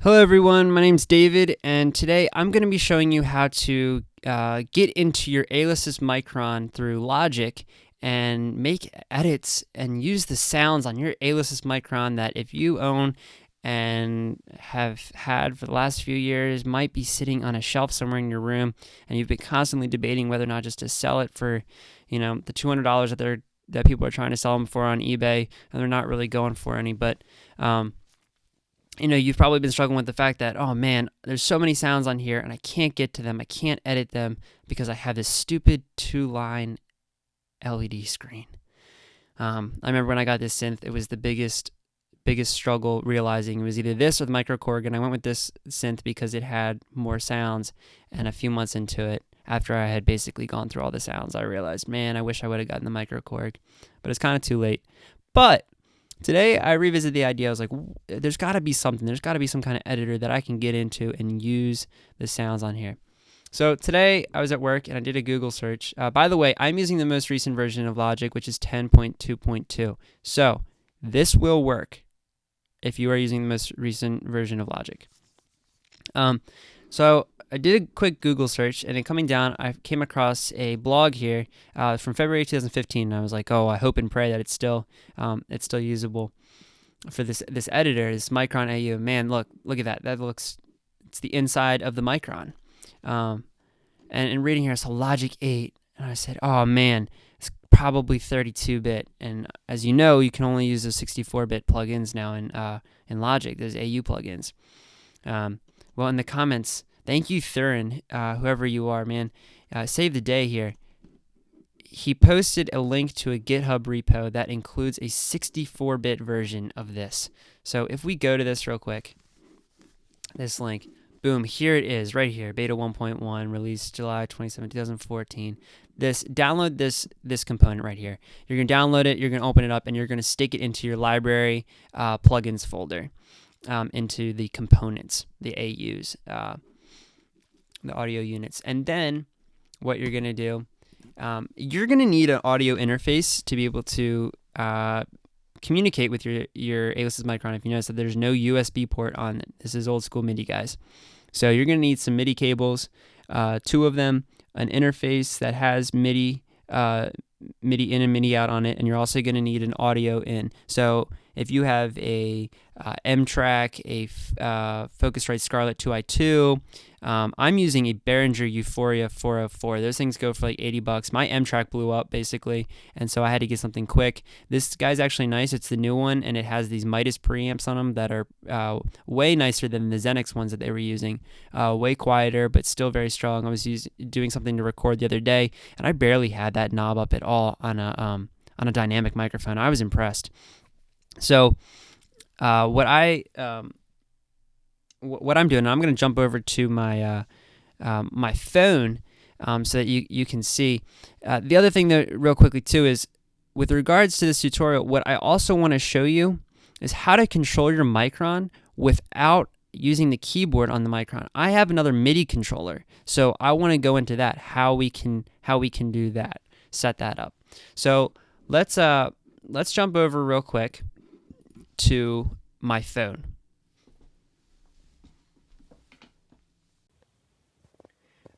Hello everyone, my name's David, and today I'm going to be showing you how to get into your Alesis Micron through Logic and make edits and use the sounds on your Alesis Micron that if you own and have had for the last few years might be sitting on a shelf somewhere in your room, and you've been constantly debating whether or not just to sell it for, the $200 that people are trying to sell them for on eBay, and they're not really going for any, but you've probably been struggling with the fact that, oh man, there's so many sounds on here and I can't get to them. I can't edit them because I have this stupid 2-line LED screen. I remember when I got this synth, it was the biggest struggle realizing it was either this or the microKORG, and I went with this synth because it had more sounds, and a few months into it, after I had basically gone through all the sounds, I realized, man, I wish I would have gotten the microKORG, but it's kind of too late. But today, I revisited the idea. I was like, there's got to be something. There's got to be some kind of editor that I can get into and use the sounds on here. So today, I was at work and I did a Google search. By the way, I'm using the most recent version of Logic, which is 10.2.2. So this will work if you are using the most recent version of Logic. So I did a quick Google search, and then coming down, I came across a blog here from February 2015, and I was like, oh, I hope and pray that it's still usable for this editor, this Micron AU. Man, look at that. It's the inside of the Micron. And reading here, it's a Logic 8, and I said, oh man, it's probably 32-bit, and as you know, you can only use those 64-bit plugins now in Logic, those AU plugins. Well, in the comments, thank you, Thurin, whoever you are, man. Save the day here. He posted a link to a GitHub repo that includes a 64-bit version of this. So if we go to this real quick, this link, boom, here it is, right here, Beta 1.1, released July 27, 2014. Download this component right here. You're going to download it, you're going to open it up, and you're going to stick it into your library plugins folder, into the components, the AUs. The audio units. And then what you're going to do, you're going to need an audio interface to be able to communicate with your Alesis Micron. If you notice that there's no USB port on it. This is old school MIDI, guys. So you're going to need some MIDI cables, 2 of them, an interface that has MIDI in and MIDI out on it, and you're also going to need an audio in. So if you have a M-Track, a Focusrite Scarlett 2i2, I'm using a Behringer Euphoria 404. Those things go for like $80. My M-Track blew up basically, and so I had to get something quick. This guy's actually nice. It's the new one, and it has these Midas preamps on them that are way nicer than the Xenix ones that they were using. Way quieter, but still very strong. I was doing something to record the other day, and I barely had that knob up at all on a dynamic microphone. I was impressed. So what I'm doing, I'm going to jump over to my my phone so that you can see. The other thing that real quickly too is with regards to this tutorial, what I also want to show you is how to control your Micron without using the keyboard on the Micron. I have another MIDI controller, so I want to go into that, how we can do that, set that up. So let's jump over real quick to my phone.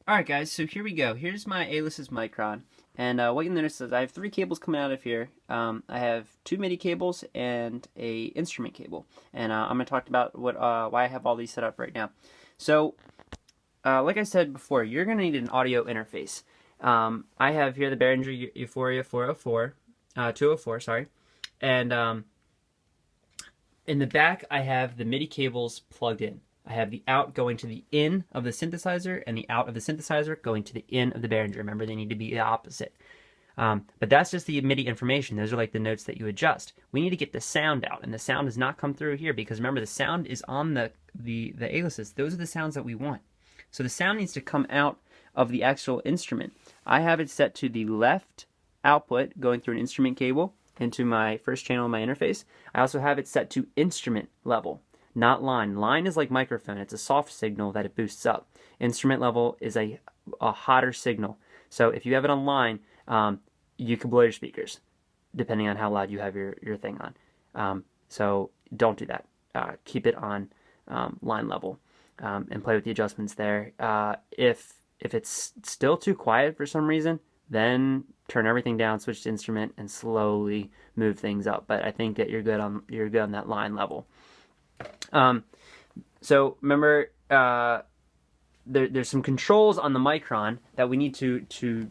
Alright guys, so here we go. Here's my Alesis Micron, and what you'll notice is I have 3 cables coming out of here. I have 2 MIDI cables and a instrument cable, and I'm going to talk about why I have all these set up right now. So like I said before, you're going to need an audio interface. I have here the Behringer Euphoria 204, sorry, and in the back, I have the MIDI cables plugged in. I have the out going to the in of the synthesizer and the out of the synthesizer going to the in of the Behringer. Remember, they need to be the opposite. But that's just the MIDI information. Those are like the notes that you adjust. We need to get the sound out, and the sound does not come through here because remember, the sound is on the Alesis. Those are the sounds that we want. So the sound needs to come out of the actual instrument. I have it set to the left output going through an instrument cable into my first channel of my interface. I also have it set to instrument level, not line. Line is like microphone. It's a soft signal that it boosts up. Instrument level is a hotter signal. So if you have it on line, you can blow your speakers, depending on how loud you have your thing on. So don't do that. Keep it on line level, and play with the adjustments there. If it's still too quiet for some reason, then turn everything down, switch to instrument, and slowly move things up. But I think that you're good on that line level. So remember, there's some controls on the Micron that we need to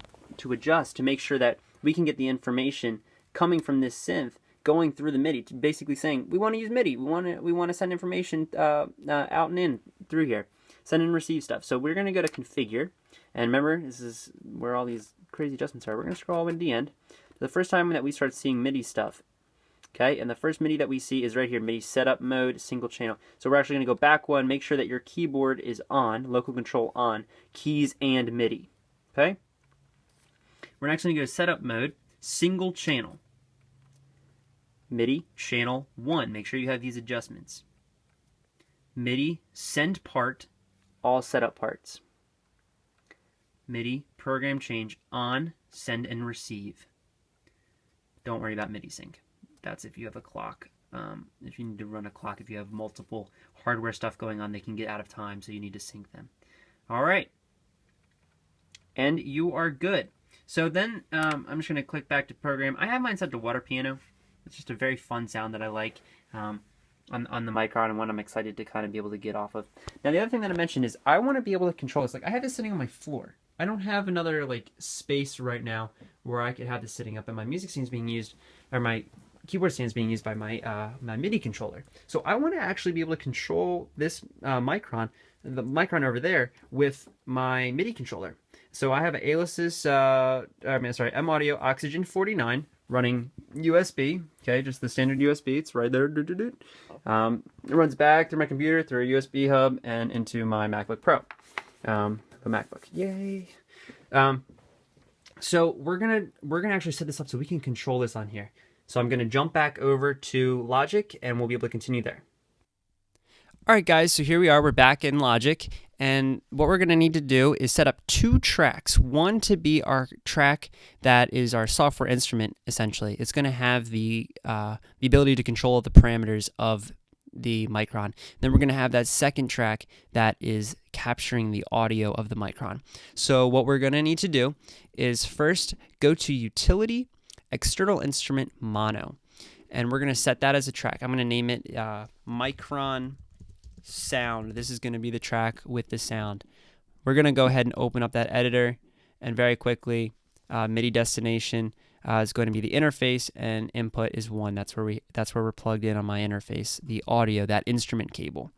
adjust to make sure that we can get the information coming from this synth going through the Midi, to basically saying we want to use Midi, we want to send information out and in through here, send and receive stuff. So we're going to go to configure, and remember, this is where all these crazy adjustments are. We're going to scroll all the way to the end. The first time that we start seeing Midi stuff. Okay, and the first Midi that we see is right here, Midi setup mode, single channel. So we're actually going to go back one, make sure that your keyboard is on, local control on, keys and Midi. Okay? We're next going to go to setup mode, single channel. Midi channel 1, make sure you have these adjustments. Midi send part, all setup parts. Midi program change on, send and receive. Don't worry about Midi sync. That's if you have a clock. If you need to run a clock, if you have multiple hardware stuff going on, they can get out of time, so you need to sync them. All right. And you are good. So then I'm just going to click back to program. I have mine set to water piano. It's just a very fun sound that I like on the Micron, and one I'm excited to kind of be able to get off of. Now, the other thing that I mentioned is I want to be able to control this. Like, I have this sitting on my floor. I don't have another like space right now where I could have this sitting up, and my music stand is being used, or my keyboard stand is being used by my my MIDI controller. So I want to actually be able to control this Micron, the Micron over there, with my MIDI controller. So I have an Alesis, M Audio Oxygen 49 running USB. Okay, just the standard USB. It's right there. It runs back through my computer, through a USB hub, and into my MacBook Pro. The MacBook, yay! So we're gonna actually set this up so we can control this on here. So I'm gonna jump back over to Logic, and we'll be able to continue there. All right, guys. So here we are. We're back in Logic, and what we're gonna need to do is set up 2 tracks. One to be our track that is our software instrument. Essentially, it's gonna have the ability to control the parameters of the Micron. Then we're going to have that second track that is capturing the audio of the Micron. So what we're going to need to do is first go to Utility, External Instrument, Mono. And we're going to set that as a track. I'm going to name it Micron Sound. This is going to be the track with the sound. We're going to go ahead and open up that editor, and very quickly MIDI destination is going to be the interface, and input is 1. That's where we're plugged in on my interface, the audio, that instrument cable.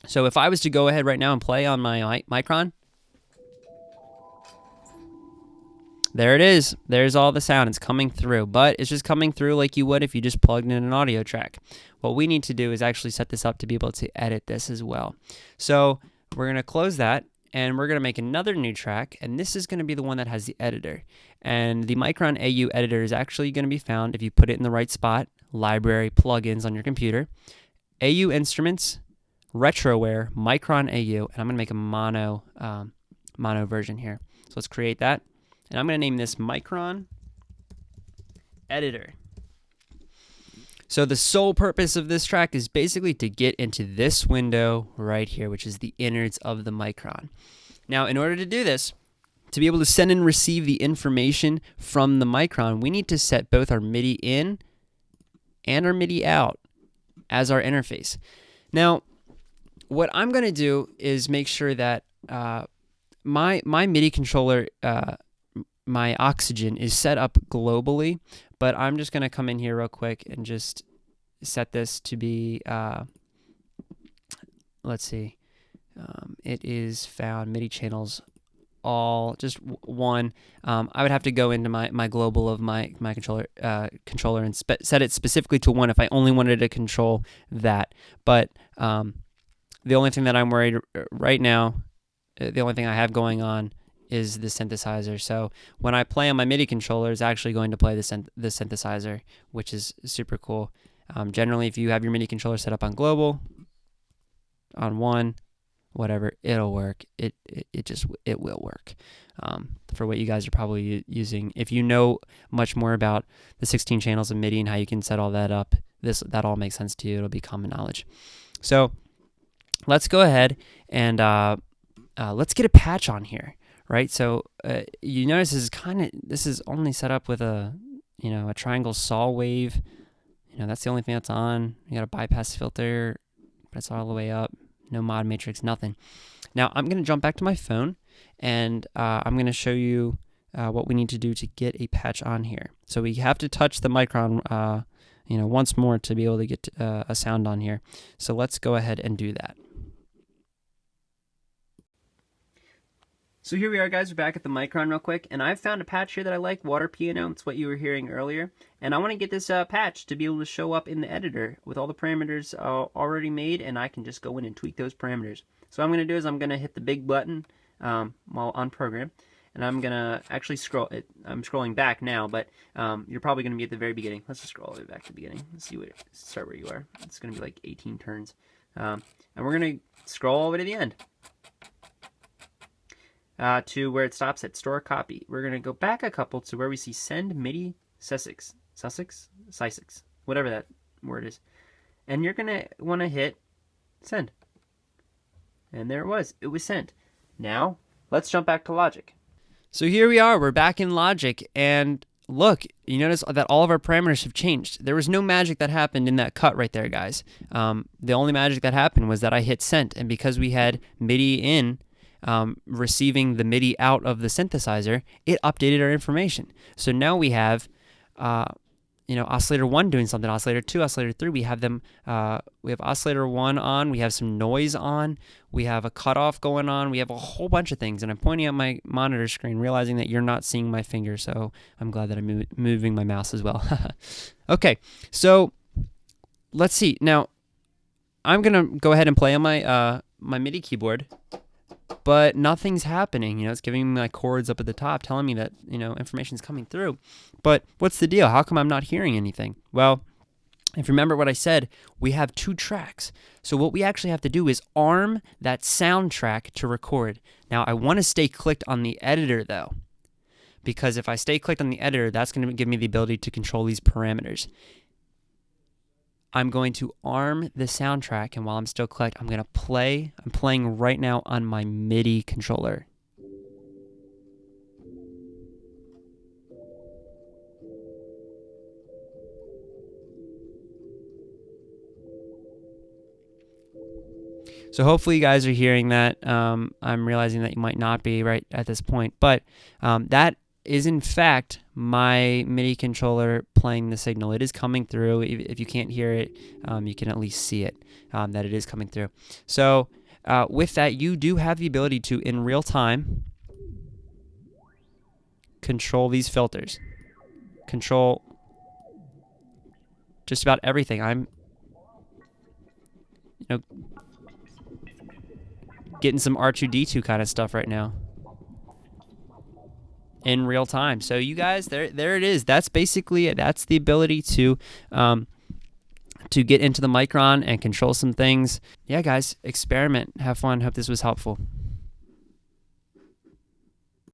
So if I was to go ahead right now and play on my Micron, there it is. There's all the sound. It's coming through, but it's just coming through like you would if you just plugged in an audio track. What we need to do is actually set this up to be able to edit this as well. So we're going to close that, and we're going to make another new track, and this is going to be the one that has the editor. And the Micron AU editor is actually going to be found if you put it in the right spot, Library, Plugins on your computer, AU Instruments, Retroware, Micron AU, and I'm going to make a mono version here. So let's create that, and I'm going to name this Micron Editor. So the sole purpose of this track is basically to get into this window right here, which is the innards of the Micron. Now, in order to do this, to be able to send and receive the information from the Micron, we need to set both our MIDI in and our MIDI out as our interface. Now, what I'm going to do is make sure that my MIDI controller, my Oxygen, is set up globally, but I'm just going to come in here real quick and just set this to be, let's see, it is found MIDI channels all, just 1. I would have to go into my global of my controller and set it specifically to 1 if I only wanted to control that. But the only thing that I'm worried right now, the only thing I have going on is the synthesizer. So when I play on my MIDI controller, it's actually going to play the synthesizer, which is super cool. Generally, if you have your MIDI controller set up on global, on 1, whatever, it'll work. It will work. For what you guys are probably using. If you know much more about the 16 channels of MIDI and how you can set all that up, that all makes sense to you. It'll be common knowledge. So let's go ahead and let's get a patch on here, right? So you notice this is only set up with a a triangle saw wave. That's the only thing that's on. You got a bypass filter, but it's all the way up. No mod matrix, nothing. Now I'm gonna jump back to my phone, and I'm gonna show you what we need to do to get a patch on here. So we have to touch the Micron, once more to be able to get a sound on here. So let's go ahead and do that. So here we are, guys. We're back at the Micron real quick, and I've found a patch here that I like, Water Piano. It's what you were hearing earlier, and I want to get this patch to be able to show up in the editor with all the parameters already made, and I can just go in and tweak those parameters. So what I'm going to do is I'm going to hit the big button while on program, and I'm going to actually scroll it. I'm scrolling back now, but you're probably going to be at the very beginning. Let's just scroll all the way back to the beginning. Let's see start where you are. It's going to be like 18 turns, and we're going to scroll all the way to the end. To where it stops at store copy. We're going to go back a couple to where we see send Midi Sussex, whatever that word is. And you're going to want to hit send. And there it was. It was sent. Now, let's jump back to Logic. So here we are. We're back in Logic. And look, you notice that all of our parameters have changed. There was no magic that happened in that cut right there, guys. The only magic that happened was that I hit sent. And because we had Midi in, receiving the Midi out of the synthesizer, it updated our information. So now we have, oscillator 1 doing something, oscillator 2, oscillator 3. We have them. We have oscillator 1 on. We have some noise on. We have a cutoff going on. We have a whole bunch of things. And I'm pointing at my monitor screen, realizing that you're not seeing my finger. So I'm glad that I'm moving my mouse as well. Okay, so let's see. Now I'm gonna go ahead and play on my my Midi keyboard. But nothing's happening. It's giving me my chords up at the top, telling me that, information's coming through. But what's the deal? How come I'm not hearing anything? Well, if you remember what I said, we have 2 tracks. So what we actually have to do is arm that soundtrack to record. Now, I want to stay clicked on the editor, though, because if I stay clicked on the editor, that's going to give me the ability to control these parameters. I'm going to arm the soundtrack, and while I'm still clicked, I'm going to play. I'm playing right now on my Midi controller. So hopefully you guys are hearing that. I'm realizing that you might not be right at this point, but that is in fact my Midi controller playing the signal. It is coming through. If you can't hear it, you can at least see it, that it is coming through. So with that, you do have the ability to, in real time, control these filters. Control just about everything. I'm getting some R2D2 kind of stuff right now in real time. So you guys, there it is. That's basically it. That's the ability to get into the Micron and control some things. Yeah, guys, experiment, have fun. Hope this was helpful.